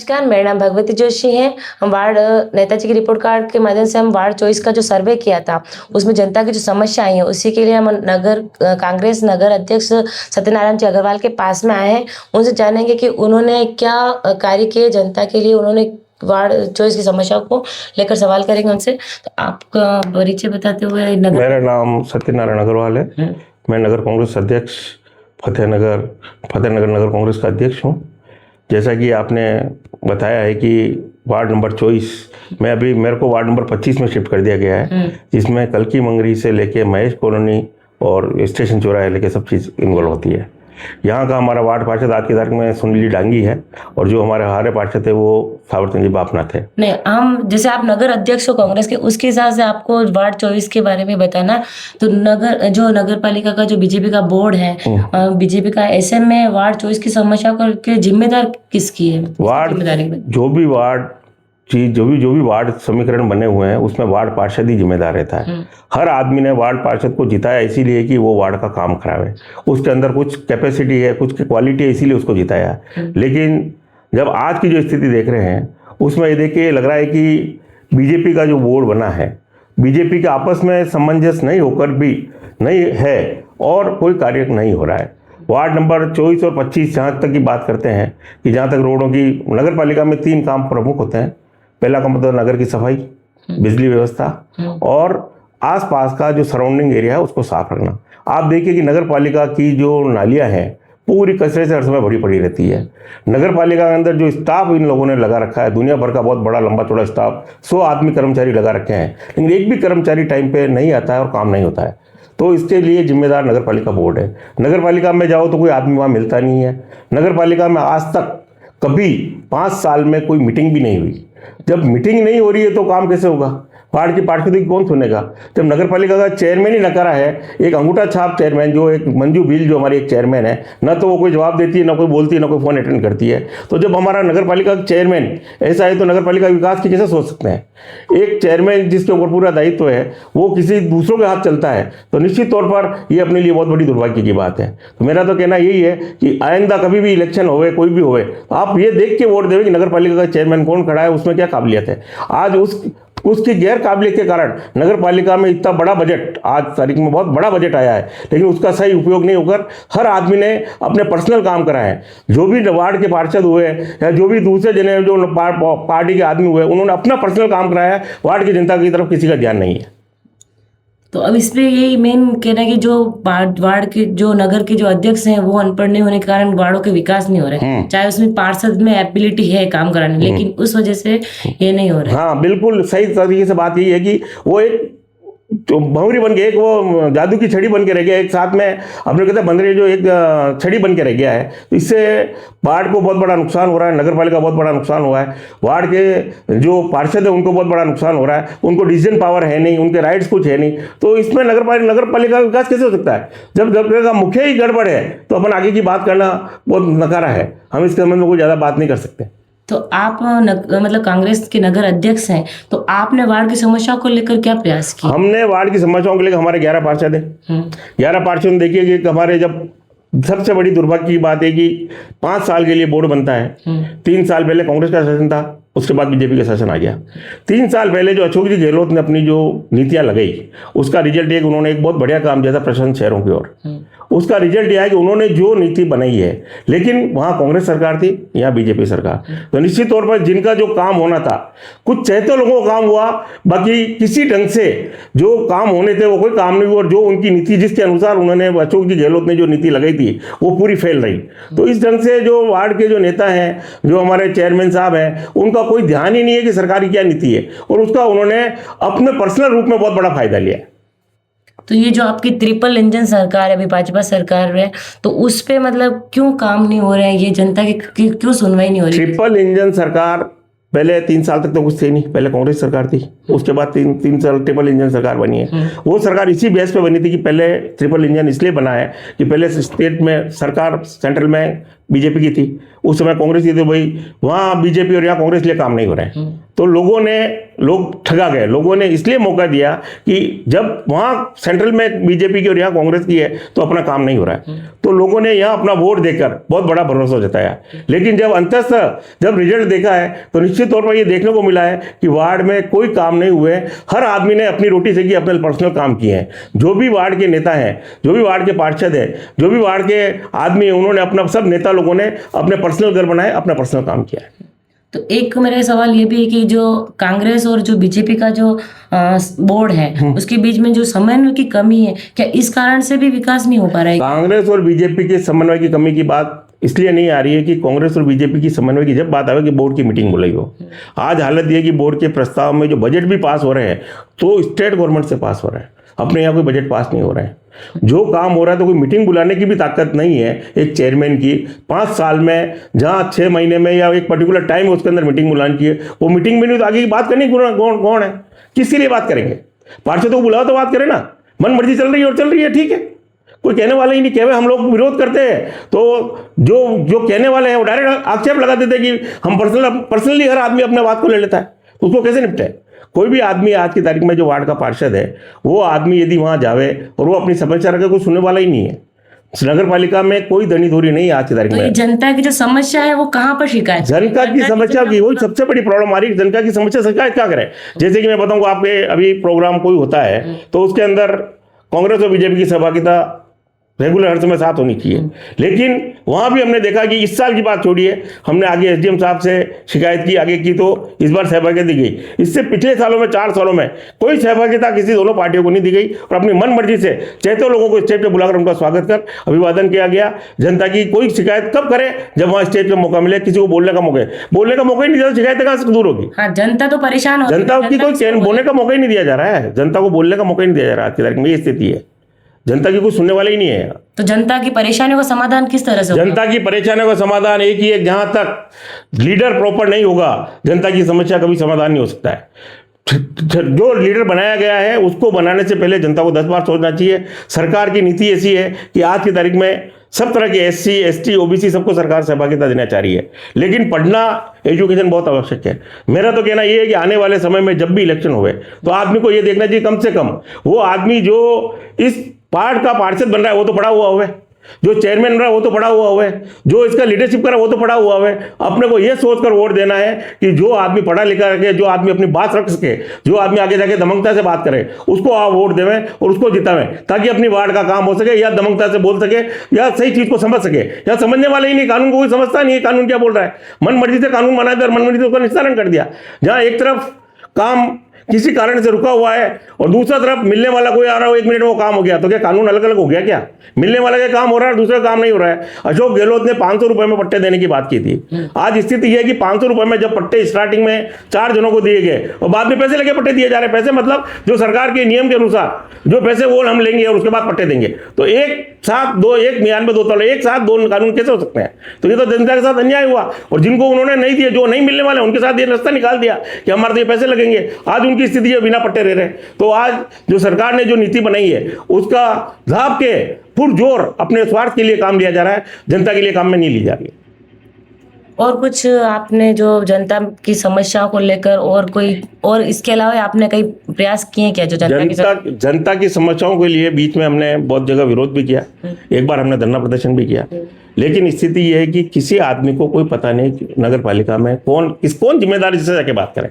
नमस्कार, मेरा नाम भगवती जोशी है। हम वार्ड नेताजी की रिपोर्ट कार्ड के माध्यम से हम वार्ड 24 का जो सर्वे किया था, उसमें जनता की जो समस्या आई है, उसी के लिए हम कांग्रेस नगर अध्यक्ष सत्यनारायण जी अग्रवाल के पास में आए हैं। उनसे जानेंगे कि उन्होंने क्या कार्य किए जनता के लिए, उन्होंने वार्ड 24 की समस्याओं को लेकर सवाल करेंगे उनसे। तो आपका परिचय बताते हुए। मेरा नाम सत्यनारायण अग्रवाल है। मैं नगर कांग्रेस अध्यक्ष फतेहनगर नगर कांग्रेस का अध्यक्ष हूँ। जैसा कि आपने बताया है कि वार्ड नंबर 24 में अभी मेरे को वार्ड नंबर 25 में शिफ्ट कर दिया गया है, जिसमें कलकी मंगरी से लेके महेश कॉलोनी और स्टेशन चौराहे लेके सब चीज़ इन्वॉल्व होती है। यहाँ का हमारा वार्ड पार्षद आज की तारीख में सुनील डांगी है और जो हमारे हारे पार्षद थे वो सावरचंद जी बापनाथ है। नहीं, हम जैसे आप नगर अध्यक्ष हो कांग्रेस के, उसके हिसाब से आपको वार्ड 24 के बारे में बताना। तो नगर पालिका का जो बीजेपी का बोर्ड है, बीजेपी का, ऐसे में वार्ड 24 की समस्या के जिम्मेदार किसकी है? जो भी वार्ड समीकरण बने हुए हैं उसमें वार्ड पार्षद ही जिम्मेदार रहता है। हर आदमी ने वार्ड पार्षद को जिताया इसीलिए कि वो वार्ड का काम करावे, उसके अंदर कुछ कैपेसिटी है, कुछ क्वालिटी है, इसीलिए उसको जिताया है। लेकिन जब आज की जो स्थिति देख रहे हैं उसमें ये देख के लग रहा है कि बीजेपी का जो बोर्ड बना है, बीजेपी के आपस में सामंजस्य नहीं होकर भी नहीं है और कोई कार्य नहीं हो रहा है। वार्ड नंबर 24 और 25 जहाँ तक की बात करते हैं कि जहाँ तक रोडों की, नगर पालिका में 3 काम प्रमुख होते हैं। पहला काम होता है नगर की सफाई, बिजली व्यवस्था और आसपास का जो सराउंडिंग एरिया है उसको साफ रखना। आप देखिए कि नगर पालिका की जो नालियाँ हैं पूरी कचरे से हर समय भरी पड़ी रहती है। नगर पालिका के अंदर जो स्टाफ इन लोगों ने लगा रखा है, दुनिया भर का बहुत बड़ा लंबा चौड़ा स्टाफ, 100 आदमी कर्मचारी लगा रखे हैं, लेकिन एक भी कर्मचारी टाइम पे नहीं आता है और काम नहीं होता है। तो इसके लिए जिम्मेदार नगर पालिका बोर्ड है। नगर पालिका में जाओ तो कोई आदमी वहाँ मिलता नहीं है। नगर पालिका में आज तक कभी 5 साल में कोई मीटिंग भी नहीं हुई। जब मीटिंग नहीं हो रही है तो काम कैसे होगा? वार्ड की पार्षद कौन सुनेगा? जब नगर पालिका का चेयरमैन ही नकारा है, एक अंगूठा छाप चेयरमैन, जो एक मंजू भील जो हमारी एक चेयरमैन है, ना तो वो कोई जवाब देती है, ना कोई बोलती है, ना कोई फोन अटेंड करती है। तो जब हमारा नगर पालिका का चेयरमैन ऐसा है तो नगर पालिका विकास की कैसे सोच सकते हैं? एक चेयरमैन जिसके ऊपर पूरा दायित्व है वो किसी दूसरों के हाथ चलता है तो निश्चित तौर पर ये अपने लिए बहुत बड़ी दुर्भाग्य की बात है। तो मेरा तो कहना यही है कि आइंदा कभी भी इलेक्शन होवे, कोई भी होवे, तो आप ये देख के वोट देवे कि नगर पालिका का चेयरमैन कौन खड़ा है, उसमें क्या काबिलियत है। आज उसकी गैर काबिलियत के कारण नगर पालिका में इतना बड़ा बजट, आज तारीख में बहुत बड़ा बजट आया है, लेकिन उसका सही उपयोग नहीं होकर हर आदमी ने अपने पर्सनल काम कराए हैं। जो भी वार्ड के पार्षद हुए या जो भी दूसरे जने जो पार्टी के आदमी हुए, उन्होंने अपना पर्सनल काम कराया है। वार्ड की जनता की तरफ किसी का ध्यान नहीं है। तो अब इस पे यही मेन कहना है कि जो वार्ड के, जो नगर के जो अध्यक्ष हैं, वो अनपढ़ नहीं होने के कारण वार्डों के विकास नहीं हो रहे। चाहे उसमें पार्षद में एबिलिटी है काम कराने, लेकिन उस वजह से ये नहीं हो रहा है। हाँ, बिल्कुल सही तरीके से बात यही है कि वो एक तो भंवरी बन के, एक वो जादू की छड़ी बन के रह गया, एक साथ में अपने कहते हैं बंदरे जो एक छड़ी बन के रह गया है। तो इससे वार्ड को बहुत बड़ा नुकसान हो रहा है, नगर पालिका बहुत बड़ा नुकसान हुआ है। वार्ड के जो पार्षद है उनको बहुत बड़ा नुकसान हो रहा है, उनको डिसीजन पावर है नहीं, उनके राइट्स कुछ है नहीं। तो इसमें नगर पालिका का विकास कैसे हो सकता है? जब नगर का मुखिया ही गड़बड़ है तो अपन आगे की बात करना बहुत नकारा है। हम इसके संबंध में कोई ज़्यादा बात नहीं कर सकते। तो आप मतलब कांग्रेस के नगर अध्यक्ष हैं, तो आपने वार्ड की समस्याओं को लेकर क्या प्रयास किया? हमने वार्ड की समस्याओं को लेकर, हमारे 11 पार्षद हैं। 11 पार्षद देखिए कि हमारे, जब सबसे बड़ी दुर्भाग्य की बात है कि 5 साल के लिए बोर्ड बनता है। 3 साल पहले कांग्रेस का शासन था, उसके बाद बीजेपी का शासन आ गया। 3 साल पहले जो अशोक जी गहलोत ने अपनी जो नीतियां लगाई, उसका रिजल्ट एक, उन्होंने एक बहुत बढ़िया काम किया था प्रशासन शहरों की ओर। उसका रिजल्ट यह है कि उन्होंने जो नीति बनाई है, लेकिन वहाँ कांग्रेस सरकार थी, यहाँ बीजेपी सरकार। तो निश्चित तौर पर जिनका जो काम होना था, कुछ चहते लोगों का काम हुआ, बाकी किसी ढंग से जो काम होने थे वो कोई काम नहीं हुआ। और जो उनकी नीति, जिसके अनुसार उन्होंने, अशोक जी गहलोत ने जो नीति लगाई थी, वो पूरी फेल रही। तो इस ढंग से जो वार्ड के जो नेता हैं, जो हमारे चेयरमैन साहब हैं, उनका कोई ध्यान ही नहीं है कि सरकारी क्या नीति है, और उसका उन्होंने अपने पर्सनल रूप में बहुत बड़ा फायदा लिया है। तो ये जो आपकी ट्रिपल इंजन सरकार है, अभी भाजपा सरकार है, तो उस पे मतलब क्यों काम नहीं हो रहे हैं? ये जनता की क्यों सुनवाई नहीं हो रही? ट्रिपल इंजन सरकार पहले 3 साल तक तो कुछ थे नहीं, पहले कांग्रेस सरकार थी, उसके बाद 3 साल ट्रिपल इंजन सरकार बनी है। वो सरकार इसी बेस पे बनी थी कि पहले ट्रिपल इंजन इसलिए बना है कि पहले स्टेट में सरकार, सेंट्रल में बीजेपी की थी, उस समय कांग्रेस की थी, भाई वहाँ बीजेपी और यहाँ कांग्रेस लिए काम नहीं हो रहे हैं। तो लोग ठगा गए। लोगों ने इसलिए मौका दिया कि जब वहाँ सेंट्रल में बीजेपी की और यहाँ कांग्रेस की है तो अपना काम नहीं हो रहा है, तो लोगों ने यहाँ अपना वोट देकर बहुत बड़ा भरोसा जताया। लेकिन जब अंततः जब रिजल्ट देखा है तो निश्चित तौर पर ये देखने को मिला है कि वार्ड में कोई काम नहीं हुए। हर आदमी ने अपनी रोटी सेकी, अपने पर्सनल काम किए हैं। जो भी वार्ड के नेता हैं, जो भी वार्ड के पार्षद हैं, जो भी वार्ड के आदमी हैं, उन्होंने अपना सब नेता लोगों ने अपने पर्सनल घर बनाए, अपना पर्सनल काम किया है। तो एक मेरा सवाल ये भी है कि जो कांग्रेस और जो बीजेपी का जो बोर्ड है उसके बीच में जो समन्वय की कमी है, क्या इस कारण से भी विकास नहीं हो पा रहा है? कांग्रेस और बीजेपी के समन्वय की कमी की बात इसलिए नहीं आ रही है कि कांग्रेस और बीजेपी की समन्वय की जब बात आवे कि बोर्ड की मीटिंग बुलाई हो। आज हालत ये है कि बोर्ड के प्रस्ताव में जो बजट भी पास हो रहे हैं तो स्टेट गवर्नमेंट से पास हो रहे हैं, अपने यहाँ कोई बजट पास नहीं हो रहे हैं। जो काम हो रहा है तो कोई मीटिंग बुलाने की भी ताकत नहीं है एक चेयरमैन की। 5 साल में जहाँ 6 महीने में या एक पर्टिकुलर टाइम उसके अंदर मीटिंग बुलानी चाहिए, वो मीटिंग में नहीं, तो आगे की बात करनी कौन है, किसके लिए बात करेंगे? पार्षदों को बुलाओ तो बात करें ना। मन मर्जी चल रही है और चल रही है, ठीक है, कोई कहने वाला ही नहीं। कहे हम लोग विरोध करते हैं तो जो कहने वाले हैं वो डायरेक्ट आक्षेप लगा देते हैं कि हम पर्सनली हर आदमी अपने बात को ले लेता है, तो उसको कैसे निपटे? कोई भी आदमी आज की तारीख में जो वार्ड का पार्षद है वो आदमी यदि वहां जावे और वो अपनी समस्या रखे, कोई सुनने वाला ही नहीं है। नगर पालिका में कोई धनी धोरी नहीं है आज की तारीख तो में। जनता की जो समस्या है वो कहाँ पर शिकायत? जनता की समस्या की वही सबसे बड़ी प्रॉब्लम आ रही है। जनता की समस्या शिकायत क्या करे? जैसे कि मैं बताऊंगा, आपके अभी प्रोग्राम कोई होता है तो उसके अंदर कांग्रेस और बीजेपी की सहभागिता रेगुलर हर समय साथ होनी चाहिए, लेकिन वहां भी हमने देखा कि इस साल की बात छोड़िए, हमने आगे एसडीएम साहब से शिकायत की, आगे की, तो इस बार सहभागिता दी गई। इससे पिछले सालों में 4 सालों में कोई सहभागिता किसी दोनों पार्टियों को नहीं दी गई और अपनी मन मर्जी से चहते लोगों को स्टेज पे बुलाकर उनका स्वागत कर अभिवादन किया गया। जनता की कोई शिकायत कब करे? जब वहां स्टेज पे मौका मिले, किसी को बोलने का मौका ही नहीं दिया, शिकायत कहां से दूर होगी? हाँ, जनता तो परेशान हो, जनता की कोई बोलने का मौका ही नहीं दिया जा रहा है, जनता को बोलने का मौका ही नहीं दिया जा रहा है। आज की तारीख में ये स्थिति है, जनता की कोई सुनने वाला ही नहीं है। तो जनता की परेशानियों का समाधान किस तरह से होगा? जनता की परेशानियों का समाधान एक ही है, जहां तक लीडर प्रॉपर नहीं होगा जनता की समस्या कभी समाधान नहीं हो सकता है। जो लीडर बनाया गया है उसको बनाने से पहले जनता को 10 बार सोचना चाहिए। सरकार की नीति ऐसी है कि आज की तारीख में सब तरह के एससी, एसटी, ओबीसी सबको सरकार सहभागिता देना चाह रही है, लेकिन पढ़ना, एजुकेशन बहुत आवश्यक है। मेरा तो कहना यह है कि आने वाले समय में जब भी इलेक्शन हुए तो आदमी को यह देखना चाहिए कम से कम वो आदमी जो इस पार्ट का पार्षद बन रहा है वो तो पढ़ा हुआ हुआ है, जो चेयरमैन बन रहा है वो तो पढ़ा हुआ हुआ है, जो इसका लीडरशिप कर रहा है वो तो पढ़ा हुआ हुआ है। अपने को यह सोचकर वोट देना है कि जो आदमी पढ़ा लिखा रखे, जो आदमी अपनी बात रख सके, जो आदमी आगे जाके दमकता से बात करे, उसको आप वोट देवें और उसको जितावें, ताकि अपनी वार्ड का काम हो सके, या दमकता से बोल सके, या सही चीज को समझ सके। या समझने वाले ही नहीं, कानून को कोई समझता नहीं है, कानून क्या बोल रहा है। मन मर्जी से कानून बना दिया और मन मर्जी से उसका निस्तारण कर दिया। जहां एक तरफ काम किसी कारण से रुका हुआ है और दूसरा तरफ मिलने वाला कोई आ रहा हो, 1 मिनट में वो काम हो गया, तो क्या कानून अलग अलग हो गया? क्या मिलने वाला का काम हो रहा है, दूसरा काम नहीं हो रहा है? अशोक गहलोत ने 500 रुपए में पट्टे देने की बात की थी। आज स्थिति यह है कि 500 रुपए में जब पट्टे स्टार्टिंग में 4 जनों को दिए गए और बाद में पैसे लगे पट्टे दिए जा रहे हैं। पैसे मतलब जो सरकार के नियम के अनुसार जो पैसे वो हम लेंगे और उसके बाद पट्टे देंगे। तो एक साथ दो, एक म्यान में 2 तले, एक साथ 2 कानून कैसे हो सकते हैं? तो ये तो जनता के साथ अन्याय हुआ। और जिनको उन्होंने नहीं दिए, जो नहीं मिलने वाले, उनके साथ ये रास्ता निकाल दिया कि हमारे तो ये पैसे लगेंगे। आज उनकी स्थिति है बिना पट्टे रह रहे। तो आज जो सरकार ने जो नीति बनाई है उसका लाभ के पुरजोर अपने स्वार्थ के लिए काम लिया जा रहा है, जनता के लिए काम में नहीं ली जा रही है। और कुछ आपने जो जनता की समस्याओं को लेकर और इसके अलावा आपने कई प्रयास किए क्या जो जनता की समस्याओं के लिए बीच में हमने बहुत जगह विरोध भी किया, एक बार हमने धरना प्रदर्शन भी किया। लेकिन स्थिति यह है कि किसी आदमी को कोई पता नहीं कि नगर पालिका में कौन जिम्मेदारी से जाके बात करे।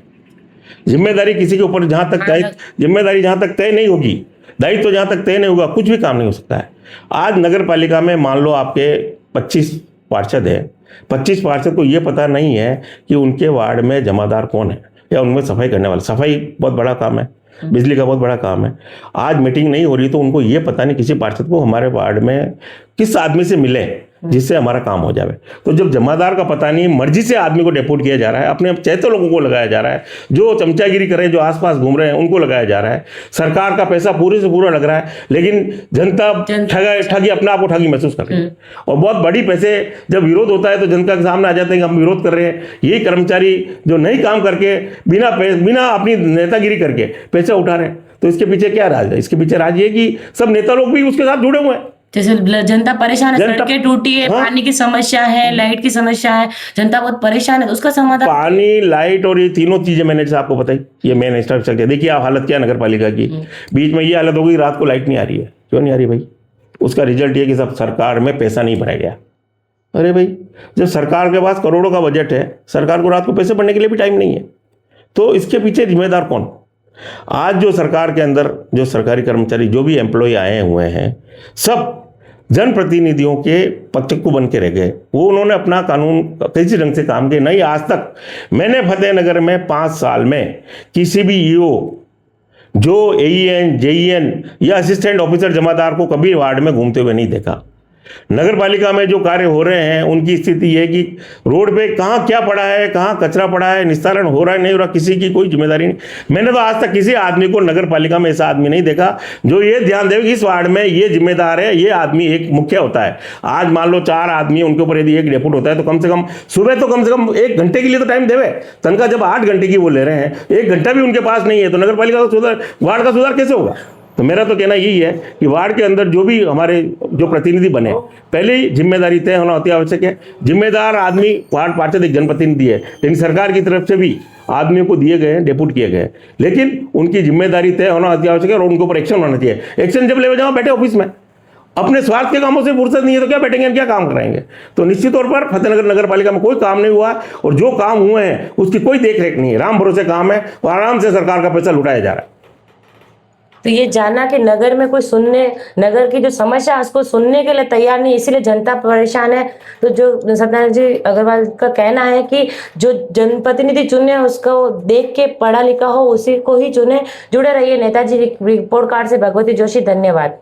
जिम्मेदारी किसी के ऊपर जिम्मेदारी जहां तक तय नहीं होगी, दायित्व जहां तक तय नहीं होगा, कुछ भी काम नहीं हो सकता है। आज नगर पालिका में मान लो आपके 25 पार्षद हैं, 25 पार्षद को ये पता नहीं है कि उनके वार्ड में जमादार कौन है या उनमें सफाई करने वाला। सफाई बहुत बड़ा काम है, बिजली का बहुत बड़ा काम है। आज मीटिंग नहीं हो रही तो उनको ये पता नहीं किसी पार्षद को हमारे वार्ड में किस आदमी से मिले जिससे हमारा काम हो जाए। तो जब जमादार का पता नहीं, मर्जी से आदमी को डेपोट किया जा रहा है, अपने चहते लोगों को लगाया जा रहा है, जो चमचागिरी कर रहे हैं, जो आसपास घूम रहे हैं उनको लगाया जा रहा है। सरकार का पैसा पूरे से पूरा लग रहा है, लेकिन जनता ठगी अपने आप को ठगी महसूस कर रही है। और बहुत बड़ी पैसे जब विरोध होता है तो जनता के सामने आ जाते हैं कि हम विरोध कर रहे हैं। यही कर्मचारी जो नहीं काम करके बिना अपनी नेतागिरी करके पैसा उठा रहे हैं। तो इसके पीछे क्या राज है? इसके पीछे राज ये कि सब नेता लोग भी उसके साथ जुड़े हुए हैं। जैसे जनता परेशान है, जनता- सड़कें टूटी है, हाँ। पानी की समस्या है, लाइट की समस्या है, जनता बहुत परेशान है, तो उसका समाधान पानी, लाइट और ये तीनों चीजें मैंने जैसे आपको बताई, ये मेन इंफ्रास्ट्रक्चर। देखिए आप हालत क्या नगर पालिका की, बीच में ये हालत हो गई, रात को लाइट नहीं आ रही है। क्यों नहीं आ रही भाई? उसका रिजल्ट ये कि सब सरकार में पैसा नहीं भरा गया। अरे भाई, जब सरकार के पास करोड़ों का बजट है, सरकार को रात को पैसे भरने के लिए भी टाइम नहीं है, तो इसके पीछे जिम्मेदार कौन? आज जो सरकार के अंदर जो सरकारी कर्मचारी, जो भी एम्प्लॉय आए हुए हैं, सब जनप्रतिनिधियों के पत्तू बन के रह गए। वो उन्होंने अपना कानून किसी ढंग से काम किया नहीं। आज तक मैंने फतेहनगर में 5 साल में किसी भी ईओ, जो एईएन, जेईएन या असिस्टेंट ऑफिसर जमादार को कभी वार्ड में घूमते हुए नहीं देखा। नगर पालिका में जो कार्य हो रहे हैं उनकी स्थिति ये कि रोड पे कहाँ क्या पड़ा है, कहाँ कचरा पड़ा है, निस्तारण हो रहा है नहीं हो रहा, किसी की कोई जिम्मेदारी नहीं। मैंने तो आज तक किसी आदमी को नगर पालिका में ऐसा आदमी नहीं देखा जो ये ध्यान दे कि इस वार्ड में ये जिम्मेदार है, ये आदमी एक मुख्य होता है। आज मान लो 4 आदमी, उनके ऊपर यदि एक डेपुट होता है तो कम से कम सुबह तो कम से कम 1 घंटे के लिए तो टाइम देवे। तनख्वाह जब 8 घंटे की वो ले रहे हैं, 1 घंटा भी उनके पास नहीं है, तो नगर पालिका का सुधार, वार्ड का सुधार कैसे होगा? तो मेरा तो कहना यही है कि वार्ड के अंदर जो भी हमारे जो प्रतिनिधि बने, पहले ही जिम्मेदारी तय होना होती है, आवश्यक है। जिम्मेदार आदमी वार्ड पार्षद एक जनप्रतिनिधि है, लेकिन सरकार की तरफ से भी आदमियों को दिए गए हैं, डेपुट किए गए हैं, लेकिन उनकी जिम्मेदारी तय होना अति आवश्यक है और उनके ऊपर एक्शन होना चाहिए। एक्शन जब ले जाओ, बैठे ऑफिस में, अपने स्वार्थ के कामों से फुर्सत नहीं है तो क्या बैठेंगे, क्या काम कराएंगे? तो निश्चित तौर पर फतेहनगर नगर पालिका में कोई काम नहीं हुआ और जो काम हुए हैं उसकी कोई देख रेख नहीं है। राम भरोसे काम है और आराम से सरकार का पैसा लुटाया जा रहा है। तो ये जाना कि नगर में कोई सुनने, नगर की जो समस्या है उसको सुनने के लिए तैयार नहीं, इसीलिए जनता परेशान है। तो जो सत्यनारायण जी अग्रवाल का कहना है कि जो जनप्रतिनिधि चुने उसको देख के पढ़ा लिखा हो, उसी को ही चुने। जुड़े रहिए नेताजी रिपोर्ट कार्ड से। भगवती जोशी, धन्यवाद।